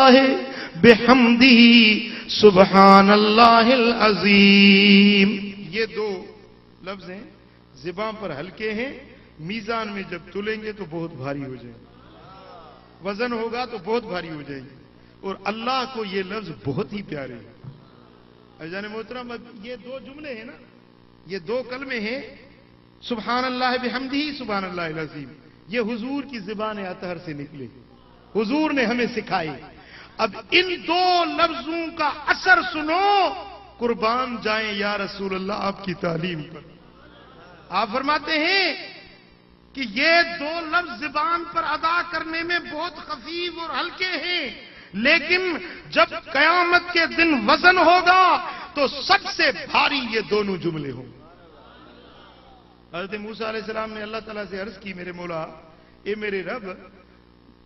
اللہ بحمدہ سبحان اللہ العظیم. یہ دو لفظ ہیں، زبان پر ہلکے ہیں، میزان میں جب تلیں گے تو بہت بھاری ہو جائیں گے، وزن ہوگا تو بہت بھاری ہو جائیں گے. اور اللہ کو یہ لفظ بہت ہی پیارے ہیں. عزیزان محترم، یہ دو جملے ہیں نا، یہ دو کلمے ہیں، سبحان اللہ بحمدہ سبحان اللہ العظیم. یہ حضور کی زبان اطہر سے نکلے، حضور نے ہمیں سکھائے. اب ان دو لفظوں کا اثر سنو، قربان جائیں یا رسول اللہ آپ کی تعلیم پر. آپ فرماتے ہیں کہ یہ دو لفظ زبان پر ادا کرنے میں بہت خفیف اور ہلکے ہیں، لیکن جب قیامت کے دن وزن ہوگا تو سب سے بھاری یہ دونوں جملے ہوں. حضرت موسیٰ علیہ السلام نے اللہ تعالیٰ سے عرض کی، میرے مولا، اے میرے رب،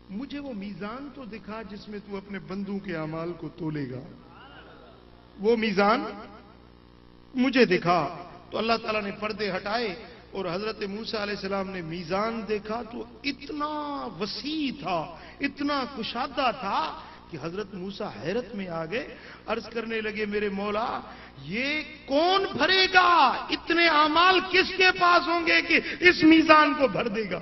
مجھے وہ میزان تو دکھا جس میں تو اپنے بندوں کے اعمال کو تولے گا. وہ میزان مجھے دکھا. تو اللہ تعالیٰ نے پردے ہٹائے اور حضرت موسیٰ علیہ السلام نے میزان دیکھا تو اتنا وسیع تھا، اتنا کشادہ تھا کہ حضرت موسیٰ حیرت میں آ گئے. عرض کرنے لگے، میرے مولا، یہ کون بھرے گا؟ اتنے اعمال کس کے پاس ہوں گے کہ اس میزان کو بھر دے گا؟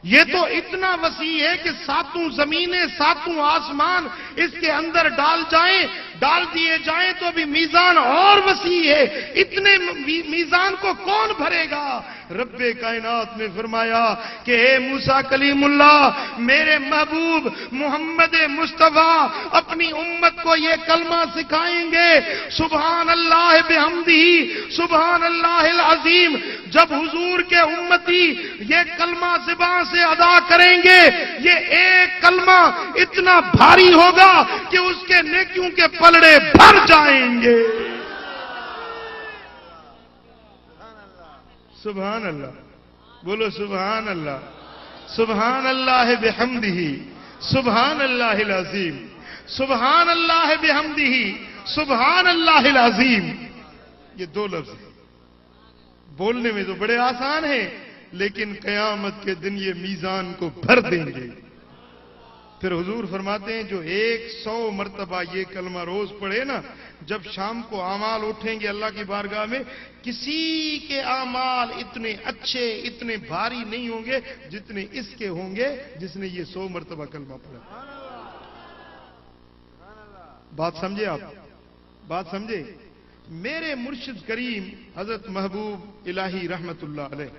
یہ تو اتنا وسیع ہے کہ ساتوں زمینیں، ساتوں آسمان اس کے اندر ڈال دیے جائیں تو بھی میزان اور وسیع ہے. اتنے میزان کو کون بھرے گا؟ رب کائنات نے فرمایا کہ اے موسیٰ کلیم اللہ، میرے محبوب محمد مصطفیٰ اپنی امت کو یہ کلمہ سکھائیں گے، سبحان اللہ بحمدہ سبحان اللہ العظیم. جب حضور کے امتی یہ کلمہ زبان سے ادا کریں گے، یہ ایک کلمہ اتنا بھاری ہوگا کہ اس کے نیکیوں کے پلڑے بھر جائیں گے. سبحان اللہ، بولو سبحان اللہ. سبحان اللہ بحمدہ سبحان اللہ العظیم. سبحان اللہ بحمدہ سبحان اللہ العظیم. یہ دو لفظ ہیں، بولنے میں تو بڑے آسان ہیں، لیکن قیامت کے دن یہ میزان کو بھر دیں گے. پھر حضور فرماتے ہیں جو 100 مرتبہ یہ کلمہ روز پڑھے نا، جب شام کو اعمال اٹھیں گے اللہ کی بارگاہ میں، کسی کے اعمال اتنے اچھے، اتنے بھاری نہیں ہوں گے جتنے اس کے ہوں گے جس نے یہ 100 مرتبہ کلمہ پڑھا. بات سمجھے آپ؟ بات سمجھے؟ میرے مرشد کریم حضرت محبوب الہی رحمت اللہ علیہ،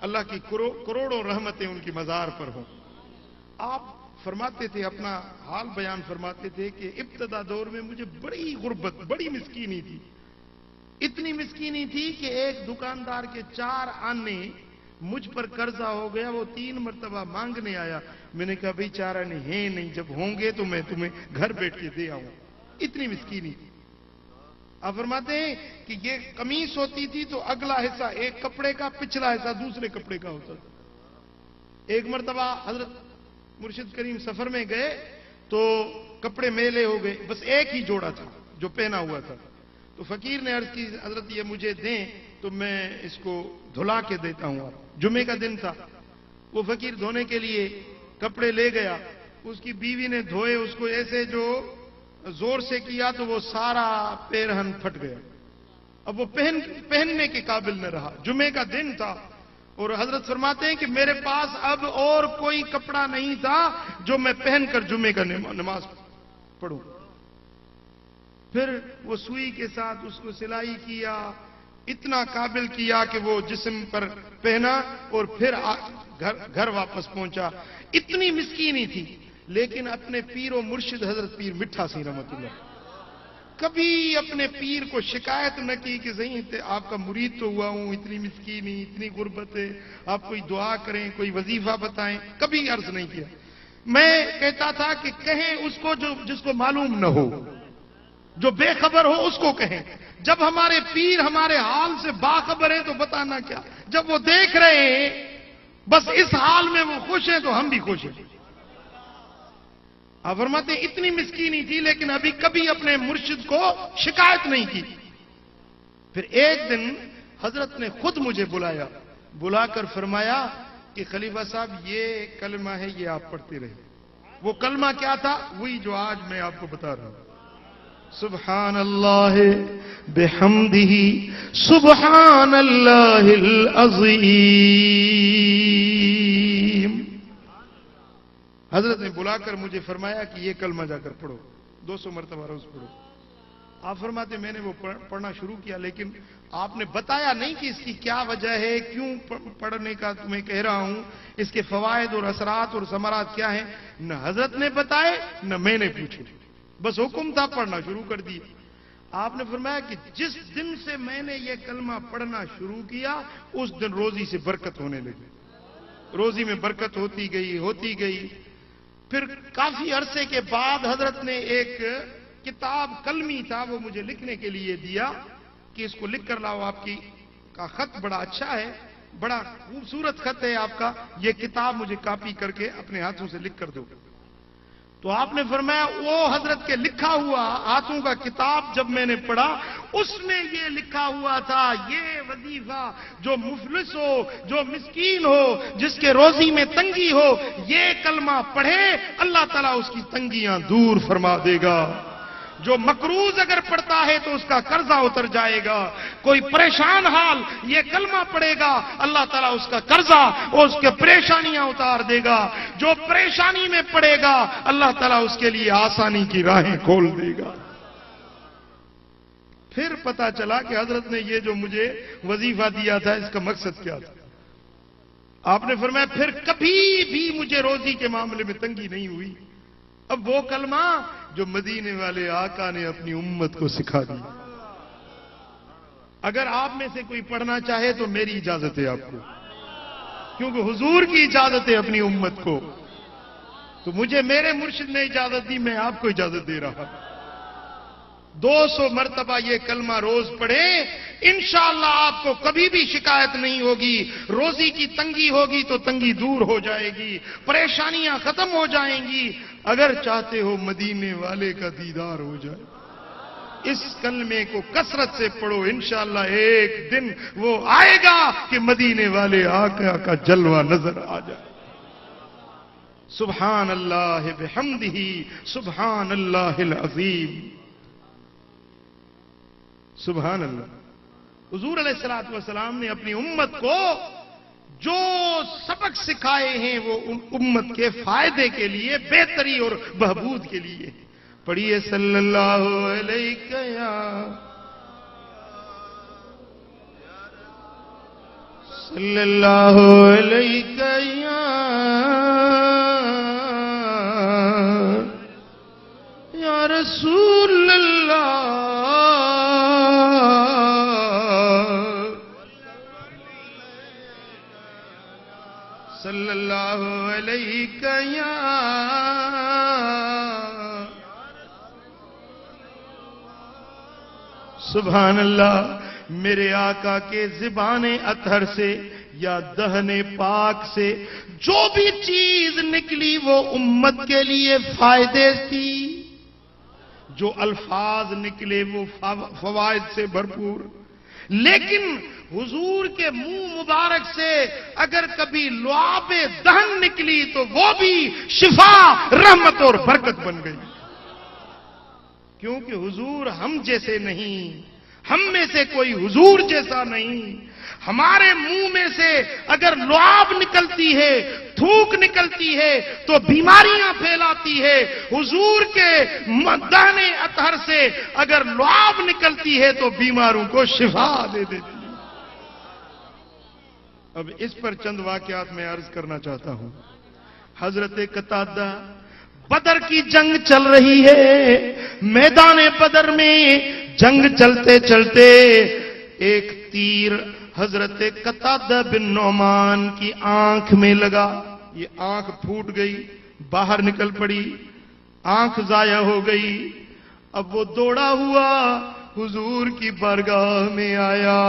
اللہ کی کروڑوں رحمتیں ان کی مزار پر ہوں. آپ فرماتے تھے، اپنا حال بیان فرماتے تھے کہ ابتدا دور میں مجھے بڑی غربت، بڑی مسکینی تھی. اتنی مسکینی تھی کہ ایک دکاندار کے 4 آنے مجھ پر قرضہ ہو گیا. وہ 3 مرتبہ مانگنے آیا. میں نے کہا بھئی 4 آنے ہیں نہیں، جب ہوں گے تو میں تمہیں گھر بیٹھ کے دے آؤں. اتنی مسکینی تھی. آپ فرماتے ہیں کہ یہ قمیص ہوتی تھی تو اگلا حصہ ایک کپڑے کا، پچھلا حصہ دوسرے کپڑے کا ہوتا تھا. ایک مرتبہ حضرت مرشد کریم سفر میں گئے تو کپڑے میلے ہو گئے، بس ایک ہی جوڑا تھا جو پہنا ہوا تھا. تو فقیر نے عرض کی، حضرت یہ مجھے دیں تو میں اس کو دھلا کے دیتا ہوں. جمعے کا دن تھا. وہ فقیر دھونے کے لیے کپڑے لے گیا. اس کی بیوی نے دھوئے، اس کو ایسے جو زور سے کیا تو وہ سارا پیرہن پھٹ گیا. اب وہ پہننے کے قابل نہ رہا. جمعے کا دن تھا اور حضرت فرماتے ہیں کہ میرے پاس اب اور کوئی کپڑا نہیں تھا جو میں پہن کر جمعے کا نماز پڑھوں. پھر وہ سوئی کے ساتھ اس کو سلائی کیا، اتنا قابل کیا کہ وہ جسم پر پہنا اور پھر گھر واپس پہنچا. اتنی مسکینی تھی، لیکن اپنے پیر و مرشد حضرت پیر مٹھا سی رحمت اللہ کبھی اپنے پیر کو شکایت نہ کی کہ صحیح آپ کا مرید تو ہوا ہوں، اتنی مسکینی، اتنی غربت ہے، آپ کوئی دعا کریں، کوئی وظیفہ بتائیں. کبھی عرض نہیں کیا. میں کہتا تھا کہ کہیں اس کو جس کو معلوم نہ ہو، جو بے خبر ہو اس کو کہیں. جب ہمارے پیر ہمارے حال سے باخبر ہیں تو بتانا کیا. جب وہ دیکھ رہے ہیں بس اس حال میں وہ خوش ہیں تو ہم بھی خوش ہیں. آپ فرماتے ہیں اتنی مسکینی تھی لیکن ابھی کبھی اپنے مرشد کو شکایت نہیں کی. پھر ایک دن حضرت نے خود مجھے بلا کر فرمایا کہ خلیفہ صاحب یہ کلمہ ہے، یہ آپ پڑھتے رہے. وہ کلمہ کیا تھا؟ وہی جو آج میں آپ کو بتا رہا ہوں، سبحان اللہ بحمدہ سبحان اللہ العظیم۔ حضرت نے بلا کر مجھے فرمایا کہ یہ کلمہ جا کر پڑھو، 200 مرتبہ روز پڑھو۔ آپ فرماتے میں نے وہ پڑھنا شروع کیا، لیکن آپ نے بتایا نہیں کہ اس کی کیا وجہ ہے، کیوں پڑھنے کا تمہیں کہہ رہا ہوں، اس کے فوائد اور اثرات اور ثمرات کیا ہیں، نہ حضرت نے بتائے نہ میں نے پوچھے، بس حکم تھا پڑھنا شروع کر دیا۔ آپ نے فرمایا کہ جس دن سے میں نے یہ کلمہ پڑھنا شروع کیا اس دن روزی سے برکت ہونے لگی، روزی میں برکت ہوتی گئی۔ پھر کافی عرصے کے بعد حضرت نے ایک کتاب کلمی تھا وہ مجھے لکھنے کے لیے دیا کہ اس کو لکھ کر لاؤ، آپ کی کا خط بڑا اچھا ہے، بڑا خوبصورت خط ہے آپ کا، یہ کتاب مجھے کاپی کر کے اپنے ہاتھوں سے لکھ کر دو۔ تو آپ نے فرمایا وہ حضرت کے لکھا ہوا ہاتھوں کا کتاب جب میں نے پڑھا اس میں یہ لکھا ہوا تھا، یہ وظیفہ جو مفلس ہو، جو مسکین ہو، جس کے روزی میں تنگی ہو، یہ کلمہ پڑھے اللہ تعالیٰ اس کی تنگیاں دور فرما دے گا۔ جو مقروض اگر پڑھتا ہے تو اس کا قرضہ اتر جائے گا، کوئی پریشان حال یہ کلمہ پڑھے گا اللہ تعالیٰ اس کا قرضہ اور اس کے پریشانیاں اتار دے گا، جو پریشانی میں پڑے گا اللہ تعالیٰ اس کے لیے آسانی کی راہیں کھول دے گا۔ پھر پتا چلا کہ حضرت نے یہ جو مجھے وظیفہ دیا تھا اس کا مقصد کیا تھا۔ آپ نے فرمایا پھر کبھی بھی مجھے روزی کے معاملے میں تنگی نہیں ہوئی۔ اب وہ کلمہ جو مدینے والے آقا نے اپنی امت کو سکھا دی، اگر آپ میں سے کوئی پڑھنا چاہے تو میری اجازت ہے آپ کو، کیونکہ حضور کی اجازت ہے اپنی امت کو، تو مجھے میرے مرشد نے اجازت دی، میں آپ کو اجازت دے رہا ہوں۔ 200 مرتبہ یہ کلمہ روز پڑھیں، انشاءاللہ آپ کو کبھی بھی شکایت نہیں ہوگی، روزی کی تنگی ہوگی تو تنگی دور ہو جائے گی، پریشانیاں ختم ہو جائیں گی۔ اگر چاہتے ہو مدینے والے کا دیدار ہو جائے، اس کلمے کو کثرت سے پڑھو، انشاءاللہ ایک دن وہ آئے گا کہ مدینے والے آقا کا جلوہ نظر آ جائے۔ سبحان اللہ بحمدہ سبحان اللہ العظیم۔ سبحان اللہ۔ حضور علیہ الصلوۃ والسلام نے اپنی امت کو جو سبق سکھائے ہیں وہ امت کے فائدے کے لیے، بہتری اور بہبود کے لیے۔ پڑھیے صلی اللہ علیہ صلی اللہ علیہ یا رسول اللہ صلی اللہ علیہ یا سبحان اللہ۔ میرے آقا کے زبان اطہر سے یا دہن پاک سے جو بھی چیز نکلی وہ امت کے لیے فائدے تھی، جو الفاظ نکلے وہ فوائد سے بھرپور، لیکن حضور کے منہ مبارک سے اگر کبھی لعاب دہن نکلی تو وہ بھی شفا، رحمت اور برکت بن گئی، کیونکہ حضور ہم جیسے نہیں، ہم میں سے کوئی حضور جیسا نہیں۔ ہمارے منہ میں سے اگر لعاب نکلتی ہے، تھوک نکلتی ہے تو بیماریاں پھیلاتی ہے، حضور کے دہن اطہر سے اگر لعاب نکلتی ہے تو بیماروں کو شفا دے دیتی ہے۔ اب اس پر چند واقعات میں عرض کرنا چاہتا ہوں۔ حضرت قتادہ، بدر کی جنگ چل رہی ہے، میدان بدر میں جنگ چلتے چلتے ایک تیر حضرت قتادہ بن نعمان کی آنکھ میں لگا، یہ آنکھ پھوٹ گئی، باہر نکل پڑی، آنکھ ضائع ہو گئی۔ اب وہ دوڑا ہوا حضور کی بارگاہ میں آیا،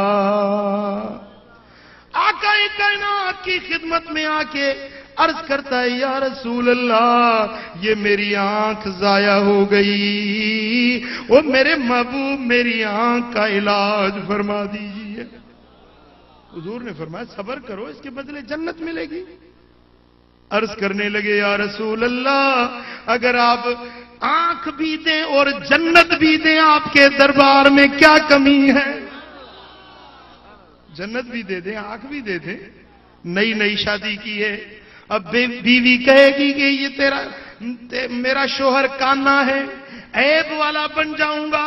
آقا کائنات کی خدمت میں آ کے عرض کرتا ہے یا رسول اللہ یہ میری آنکھ ضائع ہو گئی، وہ میرے محبوب میری آنکھ کا علاج فرما دیجیے۔ حضور نے فرمایا صبر کرو، اس کے بدلے جنت ملے گی۔ عرض کرنے لگے یا رسول اللہ اگر آپ آنکھ بھی دیں اور جنت بھی دیں آپ کے دربار میں کیا کمی ہے؟ جنت بھی دے دیں آنکھ بھی دے دیں. نئی نئی شادی کی ہے. اب بیوی کہے گی کہ یہ میرا شوہر کانا ہے, عیب والا بن جاؤں گا.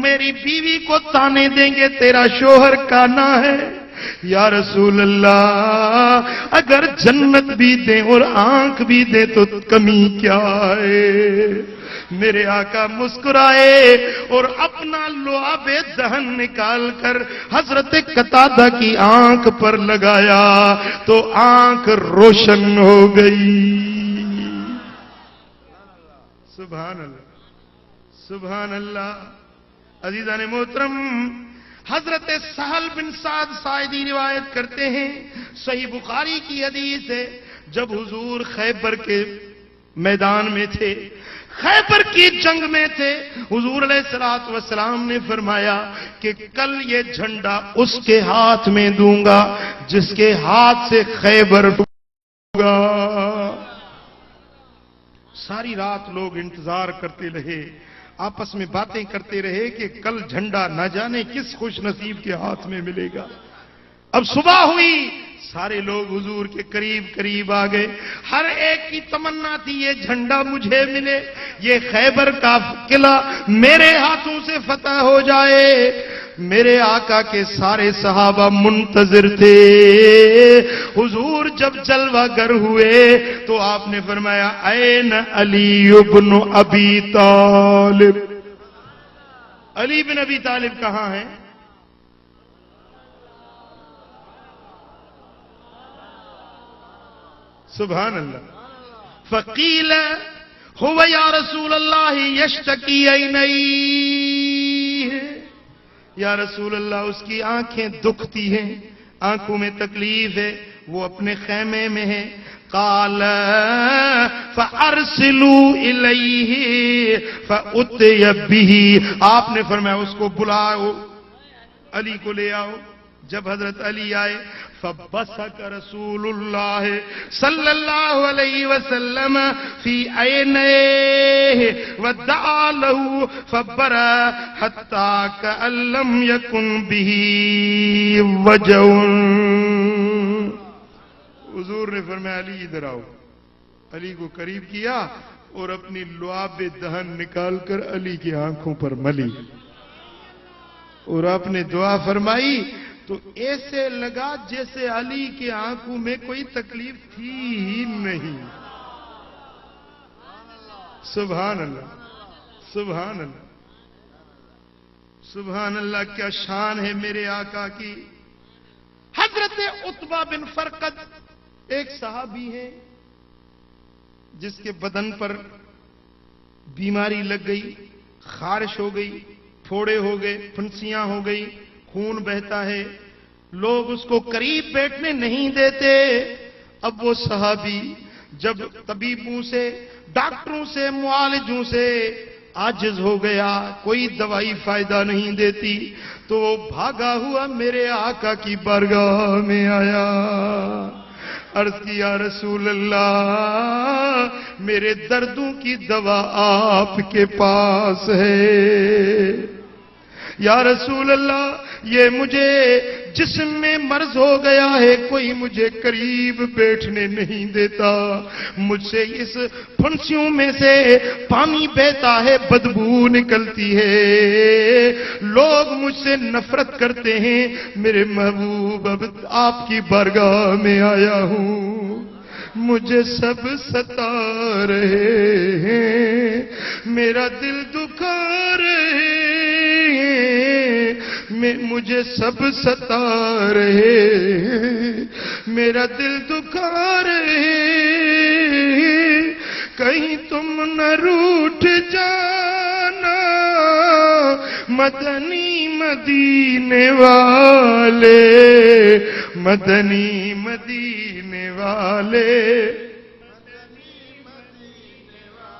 میری بیوی کو تانے دیں گے تیرا شوہر کانا ہے. یا رسول اللہ اگر جنت بھی دیں اور آنکھ بھی دیں تو کمی کیا ہے؟ میرے آقا مسکرائے اور اپنا لعاب دہن نکال کر حضرت قتادہ کی آنکھ پر لگایا تو آنکھ روشن ہو گئی. سبحان اللہ سبحان اللہ. عزیزان محترم, حضرت سہل بن سعد ساعدی روایت کرتے ہیں, صحیح بخاری کی حدیث ہے, جب حضور خیبر کے میدان میں تھے, خیبر کی جنگ میں تھے, حضور علیہ الصلوۃ والسلام نے فرمایا کہ کل یہ جھنڈا اس کے ہاتھ میں دوں گا جس کے ہاتھ سے خیبر ٹوٹا. ساری رات لوگ انتظار کرتے رہے, آپس میں باتیں کرتے رہے کہ کل جھنڈا نہ جانے کس خوش نصیب کے ہاتھ میں ملے گا. اب صبح ہوئی, سارے لوگ حضور کے قریب قریب آ گئے. ہر ایک کی تمنا تھی یہ جھنڈا مجھے ملے, یہ خیبر کا قلعہ میرے ہاتھوں سے فتح ہو جائے. میرے آقا کے سارے صحابہ منتظر تھے. حضور جب جلوہ گر ہوئے تو آپ نے فرمایا این علی ابن ابی طالب. علی بن ابی طالب کہاں ہیں؟ سبحان اللہ. فقیل هو یا رسول اللہ یشتکی عینیہ, یا رسول اللہ اس کی آنکھیں دکھتی ہیں, آنکھوں میں تکلیف ہے, وہ اپنے خیمے میں ہے. قال فارسلوا الیہ فاتی بہ, آپ نے فرمایا اس کو بلاؤ, علی کو لے آؤ. جب حضرت علی آئے فبصق رسول اللہ صلی اللہ علیہ وسلم فی عینیہ ودعا له فبرأ حتی کأن لم یکن بہ وجع. حضور نے فرمایا علی ادھر آؤ. علی کو قریب کیا اور اپنی لعاب دہن نکال کر علی کی آنکھوں پر ملی اور آپ نے دعا فرمائی تو ایسے لگا جیسے علی کی آنکھوں میں کوئی تکلیف تھی ہی نہیں. سبحان اللہ سبحان اللہ سبحان اللہ. کیا شان ہے میرے آقا کی. حضرت عتبہ بن فرقد ایک صحابی ہے جس کے بدن پر بیماری لگ گئی, خارش ہو گئی, پھوڑے ہو گئے, پھنسیاں ہو گئی, خون بہتا ہے, لوگ اس کو قریب بیٹھنے نہیں دیتے. اب وہ صحابی جب طبیبوں سے, ڈاکٹروں سے, معالجوں سے عاجز ہو گیا, کوئی دوائی فائدہ نہیں دیتی, تو وہ بھاگا ہوا میرے آقا کی بارگاہ میں آیا. عرض کی یا رسول اللہ میرے دردوں کی دوا آپ کے پاس ہے. یا رسول اللہ یہ مجھے جسم میں مرض ہو گیا ہے, کوئی مجھے قریب بیٹھنے نہیں دیتا, مجھ سے اس پھنسیوں میں سے پانی بہتا ہے, بدبو نکلتی ہے, لوگ مجھ سے نفرت کرتے ہیں. میرے محبوب اب آپ کی بارگاہ میں آیا ہوں, مجھے سب ستا رہے ہیں, میرا دل دکھا رہے ہیں, مجھے سب ستا رہے ہیں, میرا دل دکھا رہے ہیں, کہیں تم نہ روٹھ جانا مدنی مدینے والے, مدنی مدینے والے.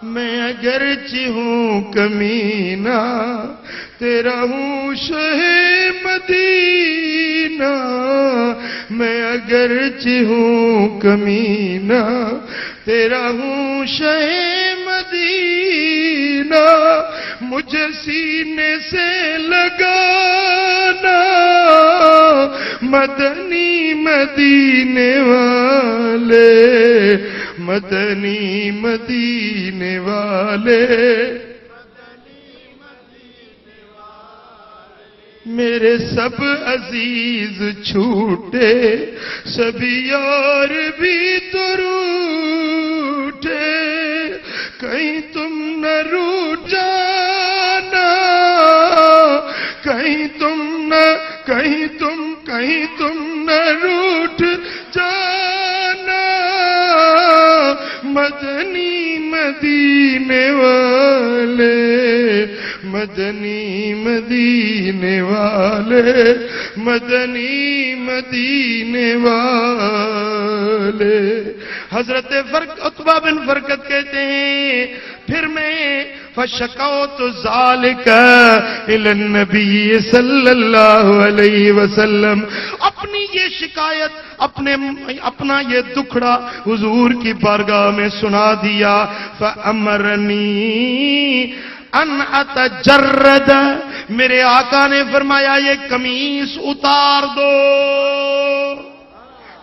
میں اگرچہ ہوں کمینہ تیرا ہوں شہ مدینہ, میں اگرچہ ہوں کمینہ تیرا ہوں شہ مدینہ مجھے سینے سے لگانا مدنی مدینے والے مدنی مدینے والے میرے سب عزیز چھوٹے سبھی یار بھی تو روٹے کہیں تم نہ روٹ جانا کہیں تم نہ روٹ جانا مدنی مدینے والے مدنی مدینے والے مدنی مدینے والے حضرت عتبہ بن فرقد کہتے ہیں پھر میں فشکوت ذالک الی النبی صلی اللہ علیہ وسلم اپنی یہ شکایت اپنا یہ دکھڑا حضور کی بارگاہ میں سنا دیا فامرنی ان اتجرد میرے آقا نے فرمایا یہ قمیص اتار دو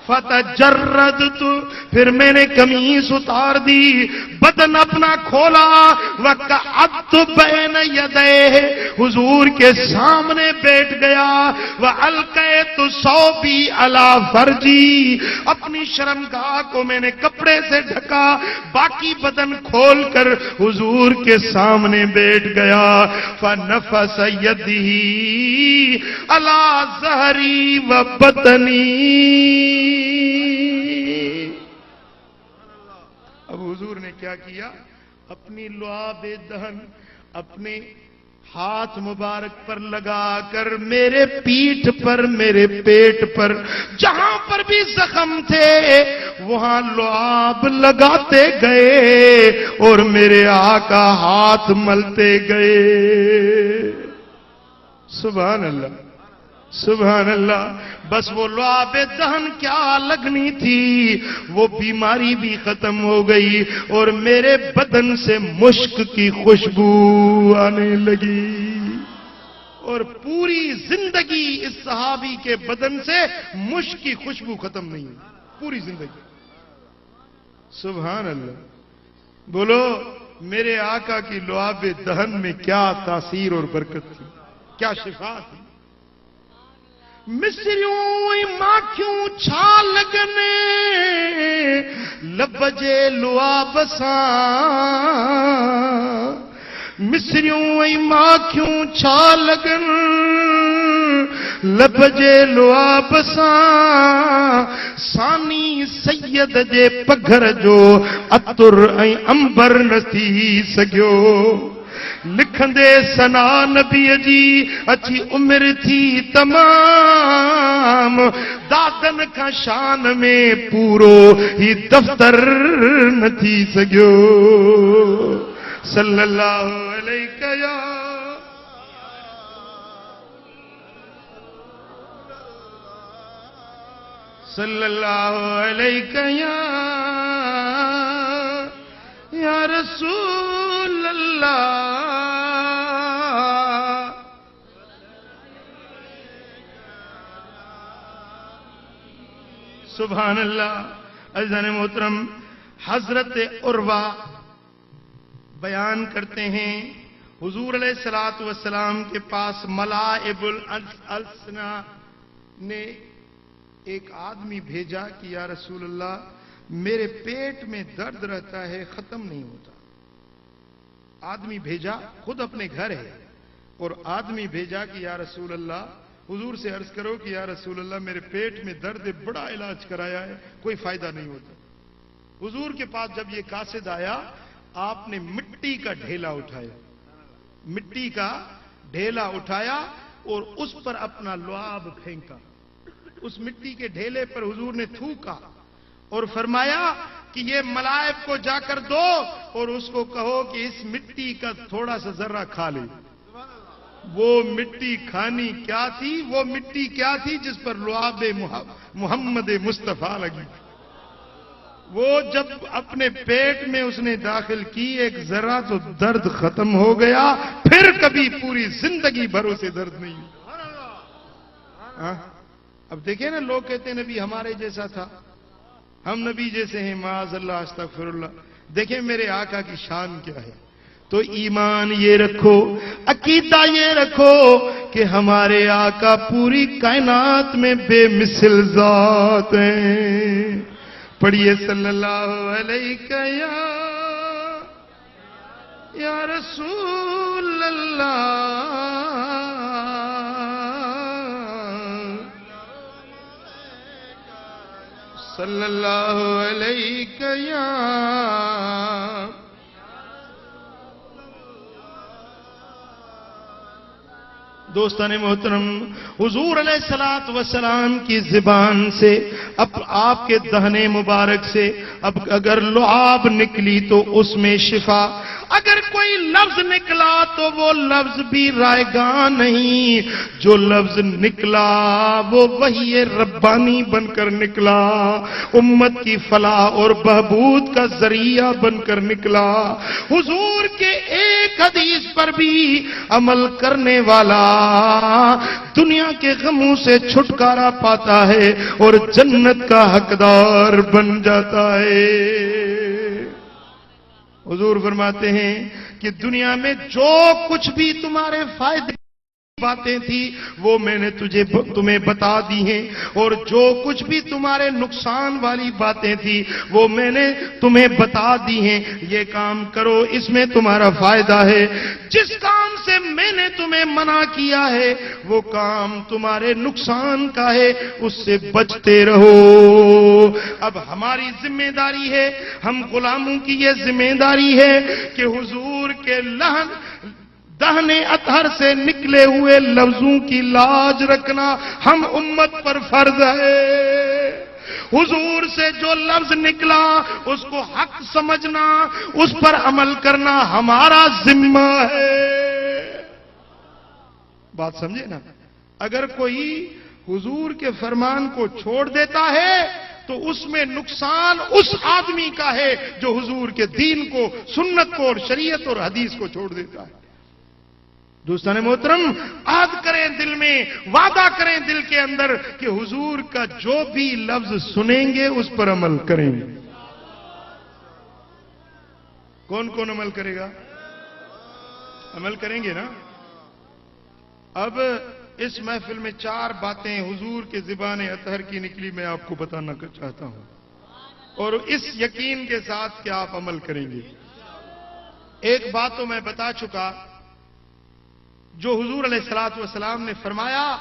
فتجردت پھر میں نے قمیص اتار دی بدن اپنا کھولا وقعدت بین یدیہ حضور کے سامنے بیٹھ گیا والقیت ثوبی علی فرجی اپنی شرمگاہ کو میں نے کپڑے سے ڈھکا باقی بدن کھول کر حضور کے سامنے بیٹھ گیا فنفس یدہ علی ظہری وبطنی اب حضور نے کیا کیا اپنی لعاب دہن اپنے ہاتھ مبارک پر لگا کر میرے پیٹھ پر میرے پیٹ پر جہاں پر بھی زخم تھے وہاں لعاب لگاتے گئے اور میرے آقا ہاتھ ملتے گئے سبحان اللہ سبحان اللہ بس وہ لعاب دہن کیا لگنی تھی وہ بیماری بھی ختم ہو گئی اور میرے بدن سے مشک کی خوشبو آنے لگی اور پوری زندگی اس صحابی کے بدن سے مشک کی خوشبو ختم نہیں ہوئی پوری زندگی سبحان اللہ بولو میرے آقا کی لعاب دہن میں کیا تاثیر اور برکت تھی کیا شفا تھی مصریوں ماکھیوں چھا لگنے لبجے لعاب ساں مصریوں ماکھیوں چھا لگن لبجے لعاب ساں سانی سید جے پگھر جو عطر انبر نہ تھی سگیو لکھندے سنا نبی جی اچھی عمر تھی تمام دادن کا شان میں پورو ہی دفتر نہ تھی سگیو صلی اللہ علیہ یا صلی اللہ علیہ یا رسول اللہ سبحان اللہ عزیزان محترم حضرت عروہ بیان کرتے ہیں حضور علیہ الصلوۃ والسلام کے پاس ملائب الالسنہ نے ایک آدمی بھیجا کہ یا رسول اللہ میرے پیٹ میں درد رہتا ہے ختم نہیں ہوتا آدمی بھیجا خود اپنے گھر ہے اور آدمی بھیجا کہ یا رسول اللہ حضور سے عرض کرو کہ یا رسول اللہ میرے پیٹ میں درد ہے بڑا علاج کرایا ہے کوئی فائدہ نہیں ہوتا حضور کے پاس جب یہ قاصد آیا آپ نے مٹی کا ڈھیلا اٹھایا مٹی کا ڈھیلا اٹھایا اور اس پر اپنا لعاب پھینکا اس مٹی کے ڈھیلے پر حضور نے تھوکا اور فرمایا کہ یہ ملائب کو جا کر دو اور اس کو کہو کہ اس مٹی کا تھوڑا سا ذرہ کھا لے وہ مٹی کھانی کیا تھی وہ مٹی کیا تھی جس پر لعاب محمد مصطفیٰ لگی وہ جب اپنے پیٹ میں اس نے داخل کی ایک ذرا تو درد ختم ہو گیا، پھر کبھی پوری زندگی بھر اسے درد نہیں ہوا۔ اب دیکھیں نا، لوگ کہتے ہیں نبی ہمارے جیسا تھا، ہم نبی جیسے ہیں، معاذ اللہ استغفر اللہ۔ دیکھیں میرے آقا کی شان کیا ہے۔ تو ایمان یہ رکھو، عقیدہ یہ رکھو کہ ہمارے آقا پوری کائنات میں بے مثل ذات ہیں۔ پڑھیے صلی اللہ علیہ یا رسول اللہ، صلی اللہ علیہ یا دوستان محترم، حضور علیہ الصلوۃ والسلام کی زبان سے، اب آپ کے دہنے مبارک سے اب اگر لعاب نکلی تو اس میں شفا، اگر کوئی لفظ نکلا تو وہ لفظ بھی رائگاں نہیں، جو لفظ نکلا وہ وحی ربانی بن کر نکلا، امت کی فلاح اور بہبود کا ذریعہ بن کر نکلا۔ حضور کے ایک حدیث پر بھی عمل کرنے والا دنیا کے غموں سے چھٹکارا پاتا ہے اور جنت کا حقدار بن جاتا ہے۔ حضور فرماتے ہیں کہ دنیا میں جو کچھ بھی تمہارے فائدے باتیں تھی وہ میں نے تمہیں بتا دی ہیں، اور جو کچھ بھی تمہارے نقصان والی باتیں تھی وہ میں نے تمہیں بتا دی ہیں۔ یہ کام کرو، اس میں تمہارا فائدہ ہے۔ جس کام سے میں نے تمہیں منع کیا ہے وہ کام تمہارے نقصان کا ہے، اس سے بچتے رہو۔ اب ہماری ذمہ داری ہے، ہم غلاموں کی یہ ذمہ داری ہے کہ حضور کے دہنے اطہر سے نکلے ہوئے لفظوں کی لاج رکھنا ہم امت پر فرض ہے۔ حضور سے جو لفظ نکلا اس کو حق سمجھنا، اس پر عمل کرنا ہمارا ذمہ ہے۔ بات سمجھے نا؟ اگر کوئی حضور کے فرمان کو چھوڑ دیتا ہے تو اس میں نقصان اس آدمی کا ہے جو حضور کے دین کو، سنت کو اور شریعت اور حدیث کو چھوڑ دیتا ہے۔ دوستان محترم، عہد کریں دل میں، وعدہ کریں دل کے اندر کہ حضور کا جو بھی لفظ سنیں گے اس پر عمل کریں گے۔ کون کون عمل کرے گا؟ عمل کریں گے نا؟ اب اس محفل میں 4 باتیں حضور کے زبان اطہر کی نکلی، میں آپ کو بتانا چاہتا ہوں، اور اس یقین کے ساتھ کہ آپ عمل کریں گے۔ ایک بات تو میں بتا چکا، جو حضور علیہ الصلوۃ والسلام نے فرمایا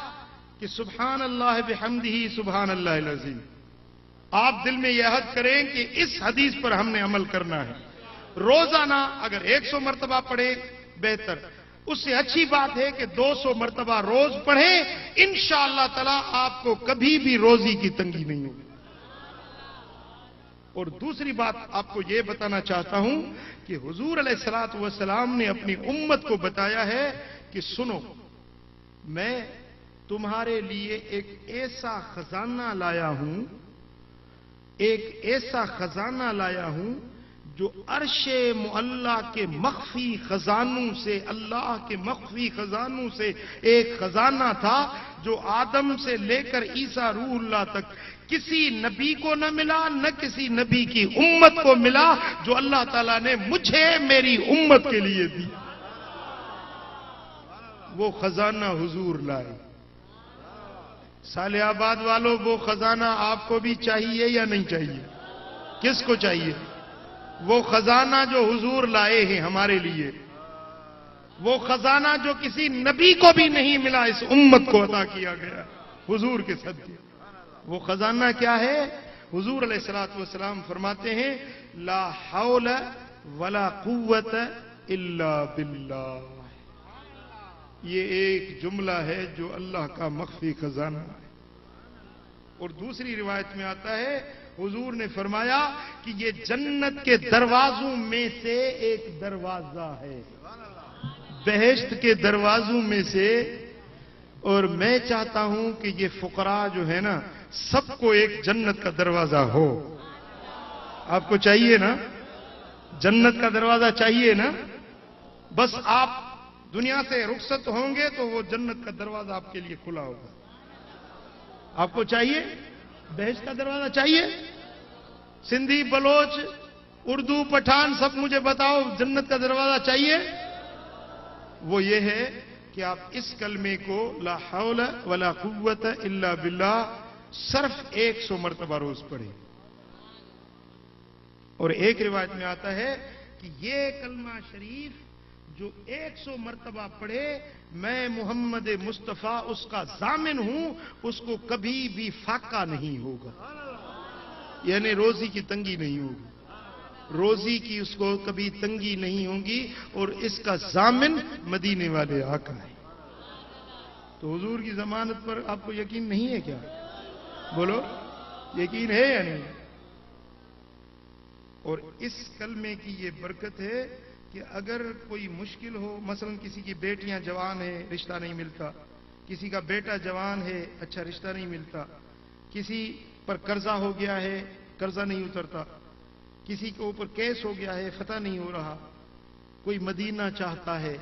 کہ سبحان اللہ بحمدہ سبحان اللہ العظیم۔ آپ دل میں یہ عہد کریں کہ اس حدیث پر ہم نے عمل کرنا ہے۔ روزانہ اگر 100 مرتبہ پڑھیں بہتر، اس سے اچھی بات ہے کہ 200 مرتبہ روز پڑھیں، انشاءاللہ تعالی آپ کو کبھی بھی روزی کی تنگی نہیں ہوگی۔ اور دوسری بات آپ کو یہ بتانا چاہتا ہوں کہ حضور علیہ الصلوۃ والسلام نے اپنی امت کو بتایا ہے کہ سنو، میں تمہارے لیے ایک ایسا خزانہ لایا ہوں، ایک ایسا خزانہ لایا ہوں جو عرش معلا کے مخفی خزانوں سے، اللہ کے مخفی خزانوں سے ایک خزانہ تھا جو آدم سے لے کر عیسیٰ روح اللہ تک کسی نبی کو نہ ملا، نہ کسی نبی کی امت کو ملا، جو اللہ تعالیٰ نے مجھے میری امت کے لیے دی۔ وہ خزانہ حضور لائے۔ صالح آباد والوں، وہ خزانہ آپ کو بھی چاہیے یا نہیں چاہیے؟ کس کو چاہیے؟ وہ خزانہ جو حضور لائے ہیں ہمارے لیے، وہ خزانہ جو کسی نبی کو بھی نہیں ملا، اس امت کو عطا کیا گیا حضور کے صدقے۔ وہ خزانہ کیا ہے؟ حضور علیہ الصلوۃ والسلام فرماتے ہیں لا حول ولا قوت الا باللہ۔ یہ ایک جملہ ہے جو اللہ کا مخفی خزانہ ہے۔ اور دوسری روایت میں آتا ہے حضور نے فرمایا کہ یہ جنت کے دروازوں میں سے ایک دروازہ ہے، بہشت کے دروازوں میں سے۔ اور میں چاہتا ہوں کہ یہ فقراء جو ہے نا، سب کو ایک جنت کا دروازہ ہو۔ آپ کو چاہیے نا؟ جنت کا دروازہ چاہیے نا؟ بس آپ دنیا سے رخصت ہوں گے تو وہ جنت کا دروازہ آپ کے لیے کھلا ہوگا. آپ کو چاہیے؟ بہشت کا دروازہ چاہیے؟ سندھی، بلوچ، اردو، پٹھان سب مجھے بتاؤ، جنت کا دروازہ چاہیے؟ وہ یہ ہے کہ آپ اس کلمے کو لا حول ولا قوت الا باللہ صرف 100 مرتبہ روز پڑھیں. اور ایک روایت میں آتا ہے کہ یہ کلمہ شریف جو 100 مرتبہ پڑھے، میں محمد مصطفیٰ اس کا ضامن ہوں، اس کو کبھی بھی فاقہ نہیں ہوگا. یعنی روزی کی تنگی نہیں ہوگی، روزی کی اس کو کبھی تنگی نہیں ہوگی. اور اس کا ضامن مدینے والے آقا ہے. تو حضور کی ضمانت پر آپ کو یقین نہیں ہے کیا؟ بولو، یقین ہے یا نہیں؟ اور اس کلمے کی یہ برکت ہے کہ اگر کوئی مشکل ہو، مثلا کسی کی بیٹیاں جوان ہیں، رشتہ نہیں ملتا، کسی کا بیٹا جوان ہے، اچھا رشتہ نہیں ملتا، کسی پر قرضہ ہو گیا ہے، قرضہ نہیں اترتا، کسی کے اوپر کیس ہو گیا ہے، فتح نہیں ہو رہا، کوئی مدینہ چاہتا ہے،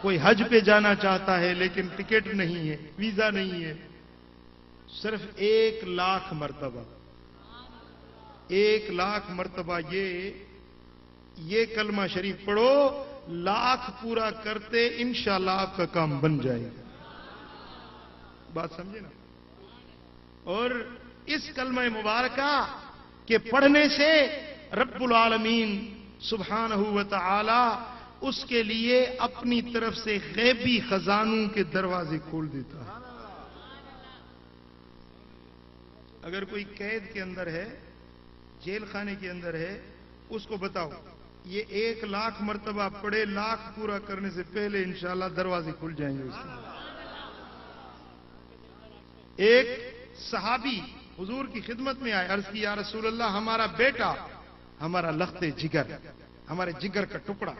کوئی حج پہ جانا چاہتا ہے لیکن ٹکٹ نہیں ہے، ویزا نہیں ہے، صرف 1,00,000 مرتبہ 1,00,000 مرتبہ یہ کلمہ شریف پڑھو، 1,00,000 پورا کرتے انشاءاللہ آپ کا کام بن جائے گا. بات سمجھے نا؟ اور اس کلمہ مبارکہ کے پڑھنے سے رب العالمین سبحانہ و تعالی اس کے لیے اپنی طرف سے غیبی خزانوں کے دروازے کھول دیتا ہے. اگر کوئی قید کے اندر ہے، جیل خانے کے اندر ہے، اس کو بتاؤ یہ 1,00,000 مرتبہ پڑھے، 1,00,000 پورا کرنے سے پہلے انشاءاللہ دروازے کھل جائیں گے اس کے. ایک صحابی حضور کی خدمت میں آئے، عرض کی یا رسول اللہ، ہمارا بیٹا، ہمارا لخت جگر، ہمارے جگر کا ٹکڑا،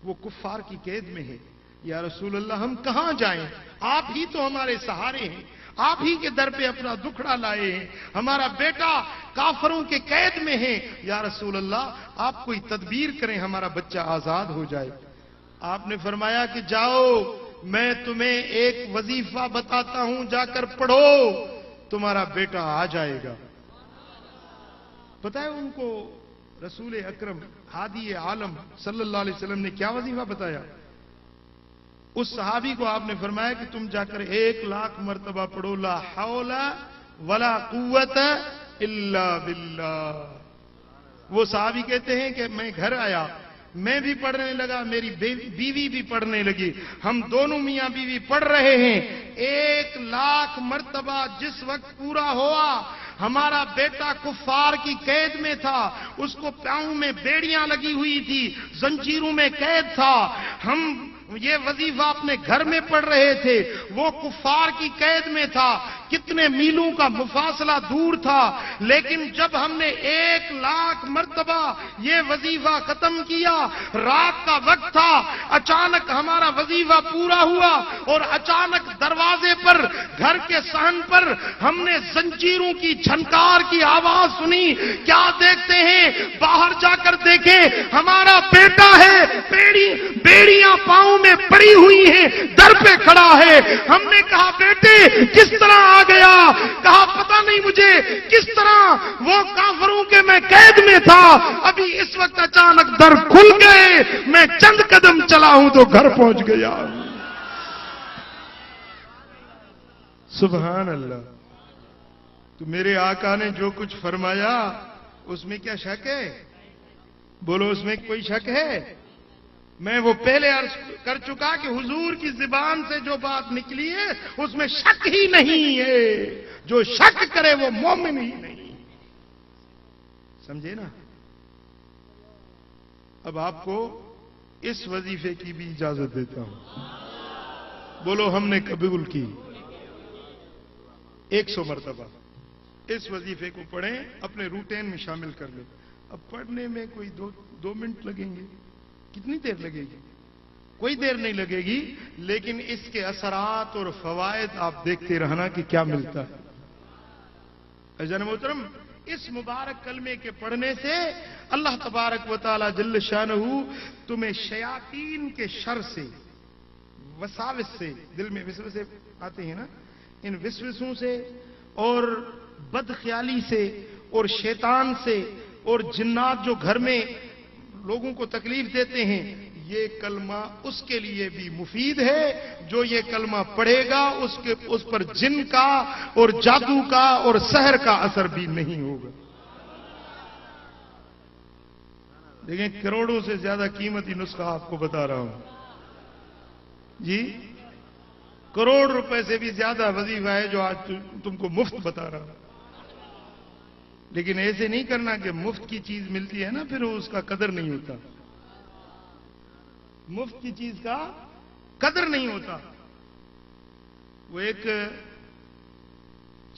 وہ کفار کی قید میں ہے. یا رسول اللہ ہم کہاں جائیں؟ آپ ہی تو ہمارے سہارے ہیں، آپ ہی کے در پہ اپنا دکھڑا لائے ہیں، ہمارا بیٹا کافروں کے قید میں ہے. یا رسول اللہ آپ کوئی تدبیر کریں، ہمارا بچہ آزاد ہو جائے. آپ نے فرمایا کہ جاؤ، میں تمہیں ایک وظیفہ بتاتا ہوں، جا کر پڑھو، تمہارا بیٹا آ جائے گا. پتہ ہے ان کو رسول اکرم ہادی عالم صلی اللہ علیہ وسلم نے کیا وظیفہ بتایا؟ اس صحابی کو آپ نے فرمایا کہ تم جا کر 1,00,000 مرتبہ پڑھو، لا حول ولا قوت الا باللہ. وہ صحابی کہتے ہیں کہ میں گھر آیا، میں بھی پڑھنے لگا، میری بیوی بھی پڑھنے لگی، ہم دونوں میاں بیوی پڑھ رہے ہیں. 1,00,000 مرتبہ جس وقت پورا ہوا، ہمارا بیٹا کفار کی قید میں تھا، اس کو پاؤں میں بیڑیاں لگی ہوئی تھی، زنجیروں میں قید تھا. ہم یہ وظیفہ اپنے گھر میں پڑھ رہے تھے، وہ کفار کی قید میں تھا، کتنے میلوں کا مفاصلہ دور تھا. لیکن جب ہم نے 1,00,000 مرتبہ یہ وظیفہ ختم کیا، رات کا وقت تھا، اچانک ہمارا وظیفہ پورا ہوا اور اچانک دروازے پر، گھر کے صحن پر ہم نے زنجیروں کی جھنکار کی آواز سنی. کیا دیکھتے ہیں؟ باہر جا کر دیکھیں، ہمارا بیٹا ہے، بیڑیاں پاؤں میں پڑی ہوئی ہیں، در پہ کھڑا ہے. ہم نے کہا بیٹے کس طرح آ گیا؟ کہا پتہ نہیں مجھے کس طرح، وہ کافروں کے میں قید میں تھا، ابھی اس وقت اچانک در کھل گئے، میں چند قدم چلا ہوں تو گھر پہنچ گیا. سبحان اللہ. تو میرے آقا نے جو کچھ فرمایا اس میں کیا شک ہے؟ بولو اس میں کوئی شک ہے؟ میں وہ پہلے عرض کر چکا کہ حضور کی زبان سے جو بات نکلی ہے اس میں شک ہی نہیں ہے. جو شک کرے وہ مومن ہی نہیں. سمجھے نا؟ اب آپ کو اس وظیفے کی بھی اجازت دیتا ہوں. بولو ہم نے قبول کی. 100 مرتبہ اس وظیفے کو پڑھیں، اپنے روٹین میں شامل کر لیں. اب پڑھنے میں کوئی دو منٹ لگیں گے. کتنی دیر لگے گی؟ کوئی دیر نہیں لگے گی، لیکن اس کے اثرات اور فوائد آپ دیکھتے رہنا کہ کیا ملتا ہے. عزیزان محترم، اس مبارک کلمے کے پڑھنے سے اللہ تبارک و تعالی جل شانہ تمہیں شیاطین کے شر سے، وساوس سے، دل میں وسوسے آتے ہیں نا، ان وسوسوں سے اور بد خیالی سے اور شیطان سے اور جنات جو گھر میں لوگوں کو تکلیف دیتے ہیں، یہ کلمہ اس کے لیے بھی مفید ہے جو یہ کلمہ پڑھے گا، اس پر جن کا اور جادو کا اور سحر کا اثر بھی نہیں ہوگا۔ دیکھیں کروڑوں سے زیادہ قیمتی نسخہ آپ کو بتا رہا ہوں جی، کروڑ روپے سے بھی زیادہ وظیفہ ہے جو آج تم کو مفت بتا رہا ہوں۔ لیکن ایسے نہیں کرنا کہ مفت کی چیز ملتی ہے نا پھر اس کا قدر نہیں ہوتا، مفت کی چیز کا قدر نہیں ہوتا۔ وہ ایک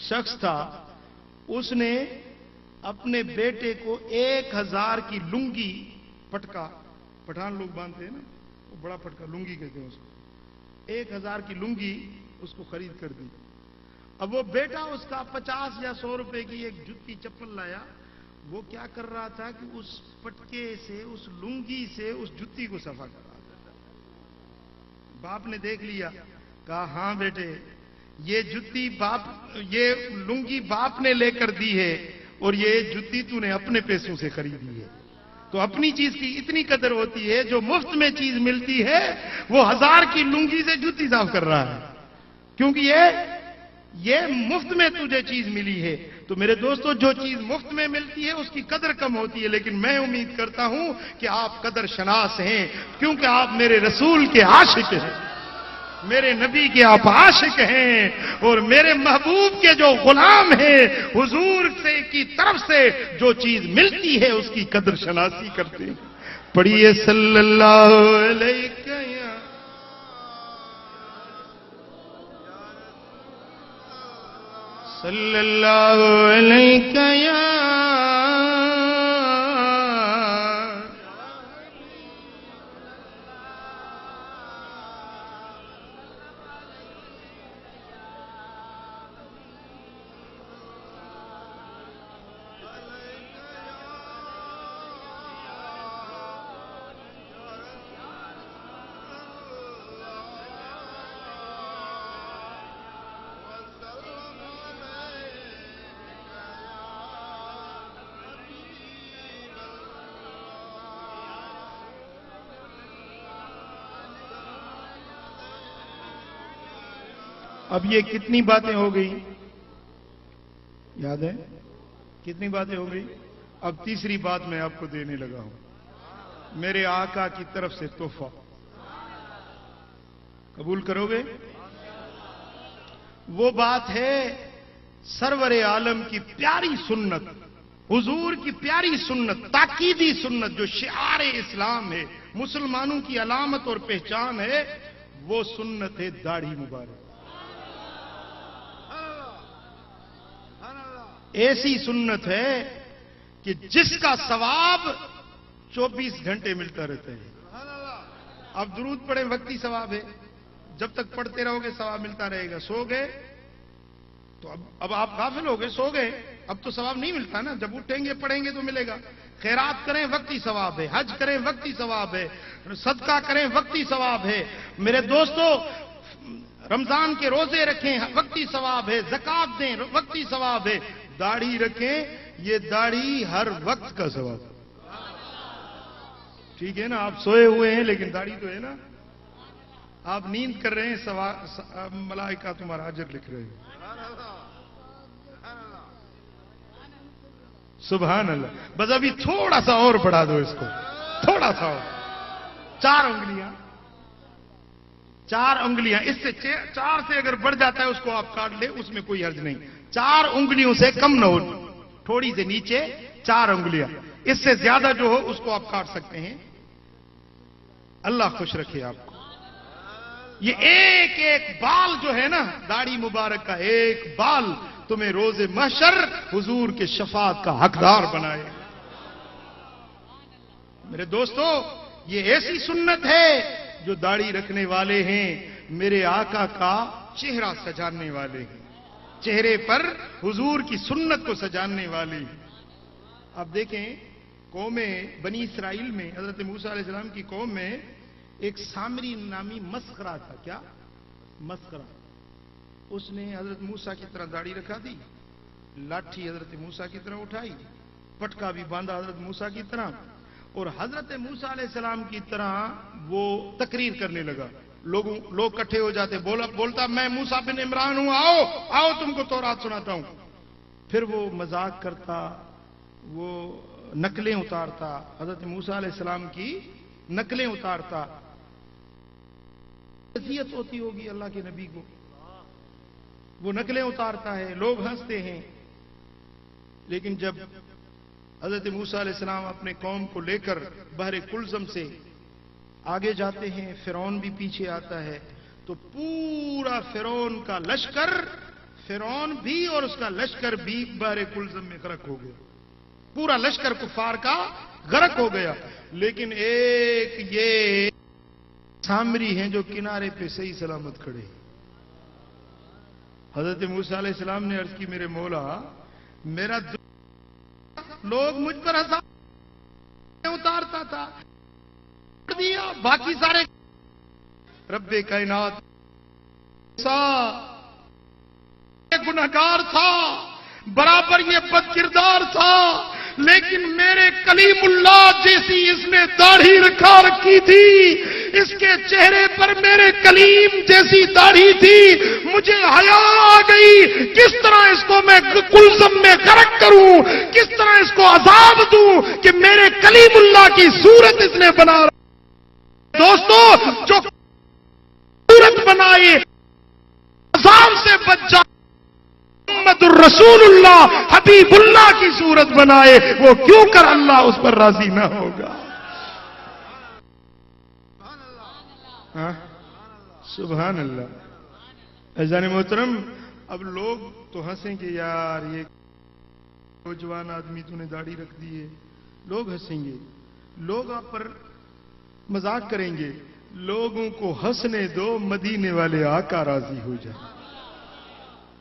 شخص تھا، اس نے اپنے بیٹے کو 1000 کی لنگی، پٹکا، پٹھان لوگ باندھتے ہیں نا، وہ بڑا پٹکا لنگی کہتے ہیں اس کو، 1000 کی لنگی اس کو خرید کر دی۔ اب وہ بیٹا اس کا 50 یا 100 روپے کی ایک جوتی چپل لایا، وہ کیا کر رہا تھا کہ اس پٹکے سے، اس لنگی سے اس جوتی کو صفا کر رہا تھا۔ باپ نے دیکھ لیا، کہا ہاں بیٹے یہ جوتی یہ لنگی باپ نے لے کر دی ہے اور یہ جوتی تو نے اپنے پیسوں سے خریدی ہے۔ تو اپنی چیز کی اتنی قدر ہوتی ہے، جو مفت میں چیز ملتی ہے وہ 1000 کی لنگی سے جوتی صاف کر رہا ہے، کیونکہ یہ مفت میں تجھے چیز ملی ہے۔ تو میرے دوستو جو چیز مفت میں ملتی ہے اس کی قدر کم ہوتی ہے، لیکن میں امید کرتا ہوں کہ آپ قدر شناس ہیں، کیونکہ آپ میرے رسول کے عاشق ہیں، میرے نبی کے آپ عاشق ہیں، اور میرے محبوب کے جو غلام ہیں، حضور سے کی طرف سے جو چیز ملتی ہے اس کی قدر شناسی کرتے ہیں۔ پڑھیے صلی اللہ علیہ وسلم۔ صلی اللہ علیہ اب یہ کتنی باتیں ہو گئی یاد ہے؟ کتنی باتیں ہو گئی؟ اب تیسری بات میں آپ کو دینے لگا ہوں، میرے آقا کی طرف سے تحفہ، قبول کرو گے؟ وہ بات ہے سرور عالم کی پیاری سنت، حضور کی پیاری سنت، تاکیدی سنت جو شعار اسلام ہے، مسلمانوں کی علامت اور پہچان ہے، وہ سنت ہے داڑھی مبارک۔ ایسی سنت ہے کہ جس کا ثواب 24 گھنٹے ملتا رہتا ہے۔ اب درود پڑھیں وقتی ثواب ہے، جب تک پڑھتے رہو گے ثواب ملتا رہے گا۔ سو گئے تو اب آپ غافل ہو گئے، سو گئے اب تو ثواب نہیں ملتا نا، جب اٹھیں گے پڑھیں گے تو ملے گا۔ خیرات کریں وقتی ثواب ہے، حج کریں وقتی ثواب ہے، صدقہ کریں وقتی ثواب ہے۔ میرے دوستو رمضان کے روزے رکھیں وقتی ثواب ہے، زکات دیں وقتی ثواب ہے، داڑھی رکھیں، یہ داڑھی ہر وقت کا ثواب۔ ٹھیک ہے نا، آپ سوئے ہوئے ہیں لیکن داڑھی تو ہے نا، آپ نیند کر رہے ہیں، ملائکہ تمہارا اجر لکھ رہے ہیں۔ سبحان اللہ۔ بس ابھی تھوڑا سا اور بڑھا دو اس کو، تھوڑا سا اور، 4 انگلیاں، 4 انگلیاں، اس سے 4 سے اگر بڑھ جاتا ہے اس کو آپ کاٹ لیں، اس میں کوئی حرج نہیں۔ 4 انگلیوں سے کم نہ ہو، تھوڑی سے نیچے 4 انگلیاں، اس سے زیادہ جو ہو اس کو آپ کاٹ سکتے ہیں۔ اللہ خوش رکھے آپ کو۔ یہ ایک ایک بال جو ہے نا داڑھی مبارک کا، ایک بال تمہیں روز محشر حضور کے شفاعت کا حقدار بنائے۔ میرے دوستو یہ ایسی سنت ہے جو داڑھی رکھنے والے ہیں میرے آقا کا چہرہ سجانے والے ہیں، چہرے پر حضور کی سنت کو سجانے والے ہیں۔ آپ دیکھیں قوم بنی اسرائیل میں حضرت موسیٰ علیہ السلام کی قوم میں ایک سامری نامی مسخرہ تھا. کیا مسخرہ؟ اس نے حضرت موسیٰ کی طرح داڑھی رکھا دی, لاٹھی حضرت موسیٰ کی طرح اٹھائی, پٹکا بھی باندھا حضرت موسیٰ کی طرح, اور حضرت موسیٰ علیہ السلام کی طرح وہ تقریر کرنے لگا. لوگ کٹھے ہو جاتے, بولتا میں موسیٰ بن عمران ہوں, آؤ تم کو تورات سناتا ہوں. پھر وہ مذاق کرتا, وہ نقلیں اتارتا, حضرت موسیٰ علیہ السلام کی نقلیں اتارتا. اذیت ہوتی ہوگی اللہ کے نبی کو, وہ نقلیں اتارتا ہے, لوگ ہنستے ہیں. لیکن جب حضرت موسیٰ علیہ السلام اپنے قوم کو لے کر بحر کلزم سے آگے جاتے ہیں, فرعون بھی پیچھے آتا ہے, تو پورا فرعون کا لشکر, فرعون بھی اور اس کا لشکر بھی بحر کلزم میں غرق ہو گیا. پورا لشکر کفار کا غرق ہو گیا. لیکن ایک یہ سامری ہیں جو کنارے پہ صحیح سلامت کھڑے. حضرت موسیٰ علیہ السلام نے عرض کی میرے مولا, میرا لوگ مجھ پر اتارتا تھا, دیا باقی سارے رب کائنات گنہگار تھا, برابر یہ بد کردار تھا, لیکن میرے کلیم اللہ جیسی اس نے داڑھی رکھی تھی, اس کے چہرے پر میرے کلیم جیسی داڑھی تھی. مجھے حیا آ گئی, کس طرح اس کو میں کلزم میں غرق کروں, کس طرح اس کو عذاب دوں کہ میرے کلیم اللہ کی صورت اس نے بنا. دوستو, جو صورت بنائے عذاب سے بچ جائے, محمد الرسول اللہ حبیب اللہ کی صورت بنائے, وہ کیوں کر اللہ اس پر راضی نہ ہوگا. سبحان اللہ. عزیزان محترم, اب لوگ تو ہنسیں گے, یار یہ نوجوان آدمی تو نے داڑھی رکھ دی ہے, لوگ ہنسیں گے, لوگ آپ پر مذاق کریں گے. لوگوں کو ہنسنے دو, مدینے والے آقا راضی ہو جائیں.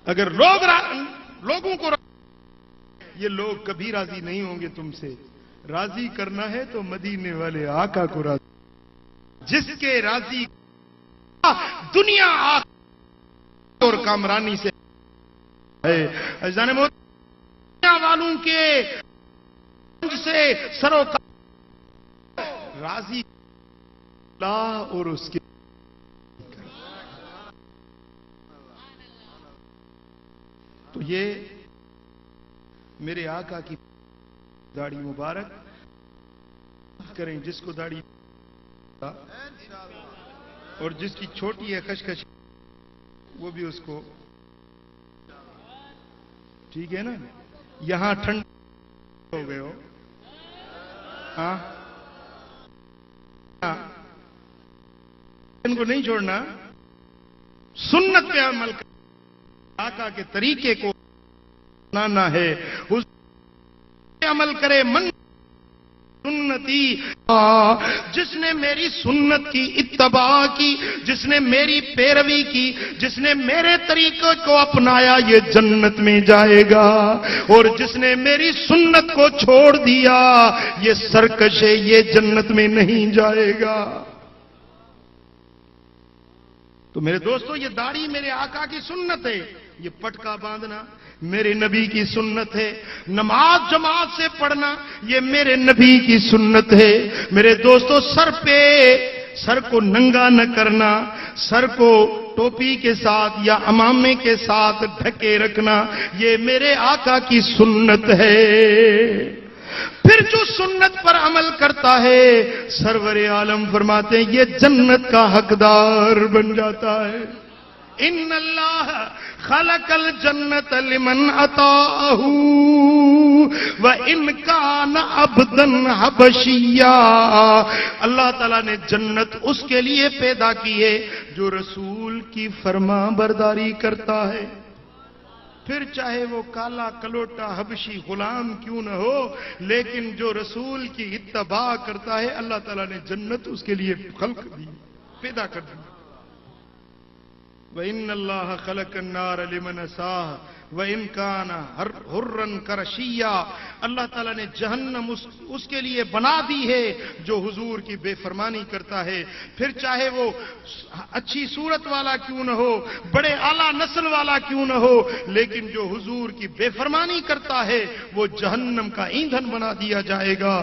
اگر لوگوں کو یہ لوگ کبھی راضی نہیں ہوں گے تم سے, راضی کرنا ہے تو مدینے والے آقا کو راضی, جس کے راضی دنیا اور کامرانی سے ہے. دنیا والوں کے سے سرو راضی اللہ اور اس کے تو یہ میرے آقا کی داڑھی مبارک کریں, جس کو داڑھی اور جس کی چھوٹی ہے خشخش وہ بھی اس کو, ٹھیک ہے نا. یہاں ٹھنڈ ہو گئے ہو, ہاں ان کو نہیں چھوڑنا, سنت پہ عمل کر, آقا کے طریقے کو اپنانا ہے, اس پہ عمل کرے. من سنتی, جس نے میری سنت کی اتباع کی, جس نے میری پیروی کی, جس نے میرے طریقے کو اپنایا, یہ جنت میں جائے گا. اور جس نے میری سنت کو چھوڑ دیا, یہ سرکش ہے, یہ جنت میں نہیں جائے گا. تو میرے دوستو, یہ داڑھی میرے آقا کی سنت ہے, یہ پٹکا باندھنا میرے نبی کی سنت ہے, نماز جماعت سے پڑھنا یہ میرے نبی کی سنت ہے. میرے دوستو, سر کو ننگا نہ کرنا, سر کو ٹوپی کے ساتھ یا امامے کے ساتھ ڈھکے رکھنا, یہ میرے آقا کی سنت ہے. پھر جو سنت پر عمل کرتا ہے, سرور عالم فرماتے ہیں یہ جنت کا حقدار بن جاتا ہے. ان اللہ خلق الجنت لمن اطاعہ وان کان عبدا حبشیا. اللہ تعالیٰ نے جنت اس کے لیے پیدا کی ہے جو رسول کی فرما برداری کرتا ہے. پھر چاہے وہ کالا کلوٹا حبشی غلام کیوں نہ ہو, لیکن جو رسول کی اتباع کرتا ہے, اللہ تعالیٰ نے جنت اس کے لیے خلق دی, پیدا کر دی. وَإِنَّ اللَّهَ خَلَقَ النَّارَ لِمَنْ أَسَاءَ وَإِنْ كَانَ حُرًّا كَرَشِيًّا، اللہ تعالیٰ نے جہنم اس کے لیے بنا دی ہے جو حضور کی بے فرمانی کرتا ہے، پھر چاہے وہ اچھی صورت والا کیوں نہ ہو، بڑے اعلیٰ نسل والا کیوں نہ ہو، لیکن جو حضور کی بے فرمانی کرتا ہے وہ جہنم کا ایندھن بنا دیا جائے گا،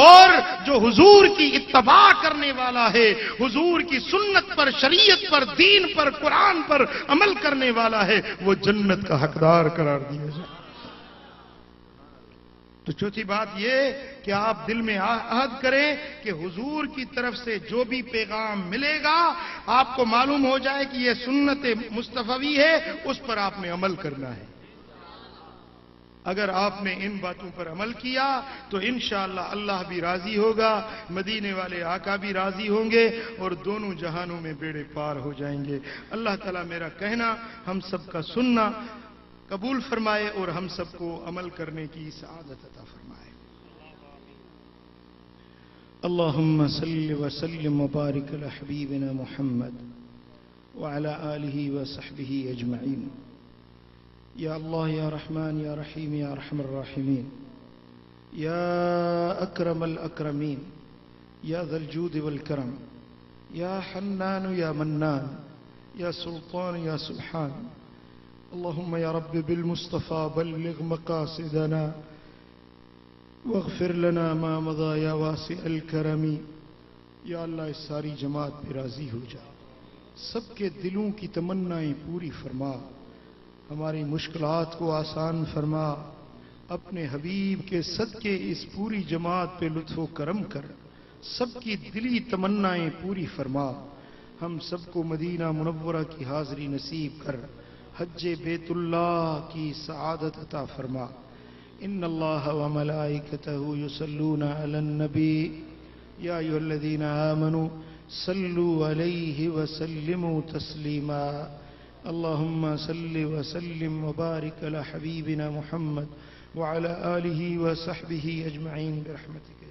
اور جو حضور کی اتباع کرنے والا ہے، حضور کی سنت پر، شریعت پر، دین پر، قرآن پر عمل کرنے والا ہے، وہ جنت کا حقدار قرار دیا جائے۔ تو چوتھی بات یہ کہ آپ دل میں عہد کریں کہ حضور کی طرف سے جو بھی پیغام ملے گا آپ کو معلوم ہو جائے کہ یہ سنت مصطفی ہے، اس پر آپ نے عمل کرنا ہے۔ اگر آپ نے ان باتوں پر عمل کیا تو انشاءاللہ اللہ بھی راضی ہوگا، مدینے والے آقا بھی راضی ہوں گے، اور دونوں جہانوں میں بیڑے پار ہو جائیں گے۔ اللہ تعالیٰ میرا کہنا، ہم سب کا سننا قبول فرمائے اور ہم سب کو عمل کرنے کی سعادت عطا فرمائے۔ اللہم صلی وسلم وبارک علی حبیبنا محمد وعلی آلہ وصحبہ اجمعین۔ یا اللہ یا رحمان یا رحیم یا ارحم الراحمین، یا اکرم الاکرمین، یا ذا الجود والکرم، یا حنان یا منان، یا سلطان یا سبحان، اللہم یا رب بالمصطفى بلغ مقاصدنا واغفر لنا ما مضى یا واسع الکرم۔ یا اللہ اس ساری جماعت پہ راضی ہو جا، سب کے دلوں کی تمنائیں پوری فرما، ہماری مشکلات کو آسان فرما، اپنے حبیب کے صدقے اس پوری جماعت پہ لطف و کرم کر، سب کی دلی تمنائیں پوری فرما، ہم سب کو مدینہ منورہ کی حاضری نصیب کر، حج بیت اللہ کی سعادت عطا فرما۔ ان اللہ وملائکتہ یصلون علی النبی یا ایھا الذین آمنوا صلوا علیہ وسلموا تسلیما۔ اللہم صل وسلم وبارک علی حبیبنا محمد وعلی آلہ وصحبہ اجمعین برحمتک۔